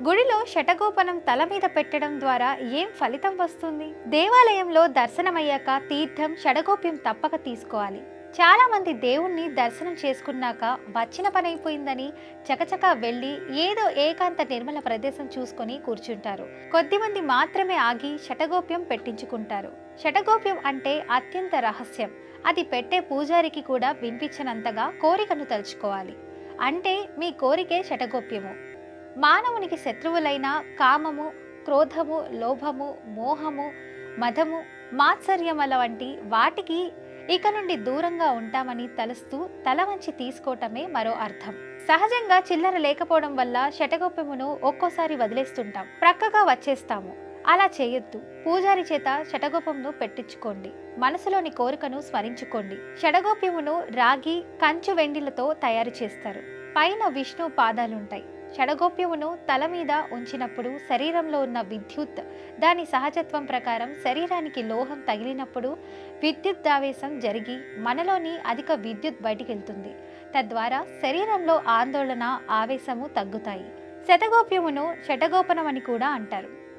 గుడిలో శటగోపనం తల మీద పెట్టడం ద్వారా ఏం ఫలితం వస్తుంది? దేవాలయంలో దర్శనమయ్యాక తీర్థం షడగోప్యం తప్పక తీసుకోవాలి. చాలా మంది దేవుణ్ణి దర్శనం చేసుకున్నాక వచ్చిన పని అయిపోయిందని చకచకా వెళ్ళి ఏదో ఏకాంత నిర్మల ప్రదేశం చూసుకొని కూర్చుంటారు. కొద్దిమంది మాత్రమే ఆగి శటగోప్యం పెట్టించుకుంటారు. శటగోప్యం అంటే అత్యంత రహస్యం. అది పెట్టే పూజారికి కూడా వినిపించనంతగా కోరికను తలుచుకోవాలి. అంటే మీ కోరికే శటగోప్యము. మానవునికి శత్రువులైన కామము, క్రోధము, లోభము, మోహము, మదము, మాత్సర్యమల వంటి వాటికి ఇక నుండి దూరంగా ఉంటామని తలుస్తూ తల వంచి తీసుకోవటమే మరో అర్థం. సహజంగా చిల్లర లేకపోవడం వల్ల శటగోప్యమును ఒక్కోసారి వదిలేస్తుంటాం, ప్రక్కగా వచ్చేస్తాము. అలా చేయొద్దు. పూజారి చేత షటగోపమును పెట్టించుకోండి. మనసులోని కోరికను స్మరించుకోండి. షడగోప్యమును రాగి, కంచు వెండిలతో తయారు చేస్తారు. పైన విష్ణు పాదాలుంటాయి. షడగోప్యమును తల మీద ఉంచినప్పుడు శరీరంలో ఉన్న విద్యుత్ దాని సహజత్వం ప్రకారం శరీరానికి లోహం తగిలినప్పుడు విద్యుద్ధావేశం జరిగి మనలోని అధిక విద్యుత్ బయటికి వెళ్తుంది. తద్వారా శరీరంలో ఆందోళన, ఆవేశము తగ్గుతాయి. శతగోప్యమును షటగోపనం అని కూడా అంటారు.